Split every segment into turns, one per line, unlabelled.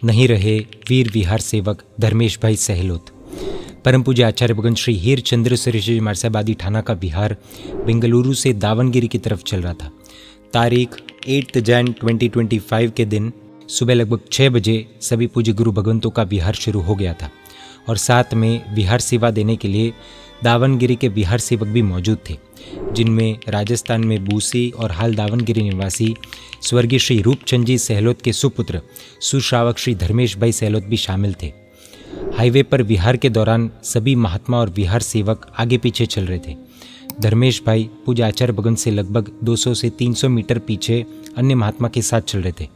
नहीं रहे वीर विहार सेवक धर्मेश भाई सेहलोत। परम पूज्य आचार्य भगवान श्री हीर चंद्र सुरेश मारसाबादी ठाणा का विहार बेंगलुरु से दावनगिरी की तरफ चल रहा था। तारीख 8 जैन 2025 के दिन सुबह लगभग 6 बजे सभी पूज्य गुरु भगवंतों का विहार शुरू हो गया था और साथ में विहार सेवा देने के लिए दावनगिरी के विहार सेवक भी मौजूद थे, जिनमें राजस्थान में बूसी और हाल दावनगिरी निवासी स्वर्गीय श्री रूपचंद जी सेहलोत के सुपुत्र सुश्रावक श्री धर्मेश भाई सेहलोत भी शामिल थे। हाईवे पर विहार के दौरान सभी महात्मा और विहार सेवक आगे पीछे चल रहे थे। धर्मेश भाई पूज्य आचार्य भगवान से लगभग 200 से 300 मीटर पीछे अन्य महात्मा के साथ चल रहे थे।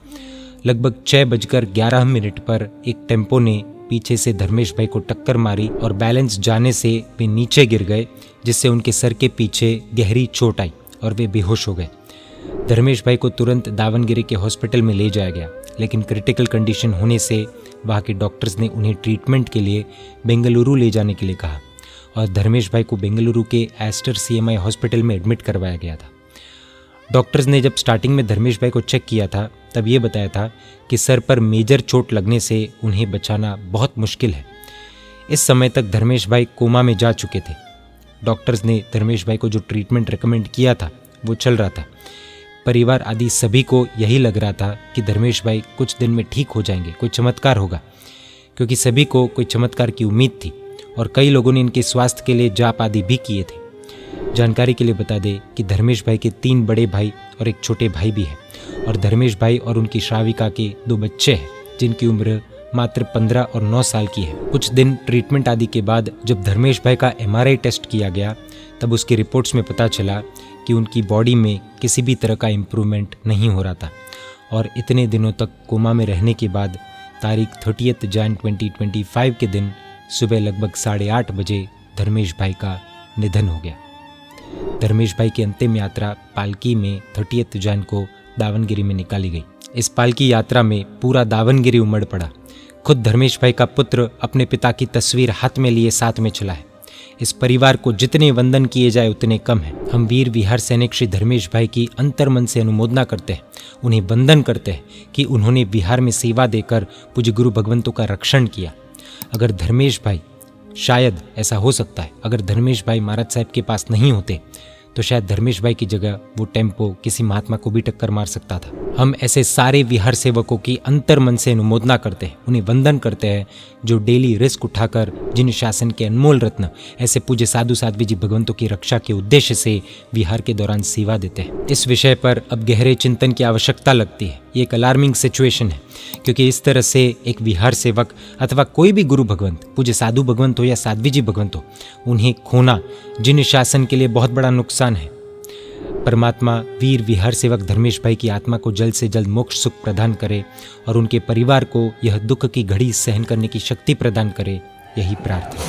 लगभग 6:11 पर एक टेम्पो ने पीछे से धर्मेश भाई को टक्कर मारी और बैलेंस जाने से वे नीचे गिर गए, जिससे उनके सर के पीछे गहरी चोट आई और वे बेहोश हो गए। धर्मेश भाई को तुरंत दावनगिरी के हॉस्पिटल में ले जाया गया, लेकिन क्रिटिकल कंडीशन होने से वहाँ के डॉक्टर्स ने उन्हें ट्रीटमेंट के लिए बेंगलुरु ले जाने के लिए कहा और धर्मेश भाई को बेंगलुरु के एस्टर CMI हॉस्पिटल में एडमिट करवाया गया था। डॉक्टर्स ने जब स्टार्टिंग में धर्मेश भाई को चेक किया था तब ये बताया था कि सर पर मेजर चोट लगने से उन्हें बचाना बहुत मुश्किल है। इस समय तक धर्मेश भाई कोमा में जा चुके थे। डॉक्टर्स ने धर्मेश भाई को जो ट्रीटमेंट रिकमेंड किया था वो चल रहा था। परिवार आदि सभी को यही लग रहा था कि धर्मेश भाई कुछ दिन में ठीक हो जाएंगे, कोई चमत्कार होगा, क्योंकि सभी को कोई चमत्कार की उम्मीद थी और कई लोगों ने इनके स्वास्थ्य के लिए जाप आदि भी किए थे। जानकारी के लिए बता दें कि धर्मेश भाई के 3 बड़े भाई और एक छोटे भाई भी हैं और धर्मेश भाई और उनकी श्राविका के 2 बच्चे हैं, जिनकी उम्र मात्र 15 और 9 साल की है। कुछ दिन ट्रीटमेंट आदि के बाद जब धर्मेश भाई का MRI टेस्ट किया गया तब उसकी रिपोर्ट्स में पता चला कि उनकी बॉडी में किसी भी तरह का इम्प्रूवमेंट नहीं हो रहा था और इतने दिनों तक कोमा में रहने के बाद तारीख 30 जैन 2025 के दिन सुबह लगभग 8:30 बजे धर्मेश भाई का निधन हो गया। धर्मेश भाई की अंतिम यात्रा पालकी में 30 जैन को दावनगिरी में निकाली गई। इस पालकी यात्रा में पूरा दावनगिरी उमड़ पड़ा। खुद धर्मेश भाई का पुत्र अपने पिता की तस्वीर हाथ में लिए साथ में चला है। इस परिवार को जितने वंदन किए जाए उतने कम हैं। हम वीर विहार सैनिक श्री धर्मेश भाई की अंतर्मन से अनुमोदना करते हैं, उन्हें वंदन करते हैं कि उन्होंने विहार में सेवा देकर पूज्य गुरु भगवंतों का रक्षण किया। अगर धर्मेश भाई, शायद ऐसा हो सकता है, अगर धर्मेश भाई महाराज साहब के पास नहीं होते तो शायद धर्मेश भाई की जगह वो टेम्पो किसी महात्मा को भी टक्कर मार सकता था। हम ऐसे सारे विहार सेवकों की अंतर्मन से अनुमोदना करते हैं, उन्हें वंदन करते हैं, जो डेली रिस्क उठाकर जिन शासन के अनमोल रत्न ऐसे पूज्य साधु साध्वी जी भगवंतों की रक्षा के उद्देश्य से विहार के दौरान सेवा देते हैं। इस विषय पर अब गहरे चिंतन की आवश्यकता लगती है। ये एक अलार्मिंग सिचुएशन है, क्योंकि इस तरह से एक विहार सेवक अथवा कोई भी गुरु भगवंत, पूज्य साधु भगवंत हो या साध्वी जी भगवंत हो, उन्हें खोना जिन शासन के लिए बहुत बड़ा नुकसान है। परमात्मा वीर विहार सेवक धर्मेश भाई की आत्मा को जल्द से जल्द मोक्ष सुख प्रदान करे और उनके परिवार को यह दुख की घड़ी सहन करने की शक्ति प्रदान करे, यही प्रार्थना।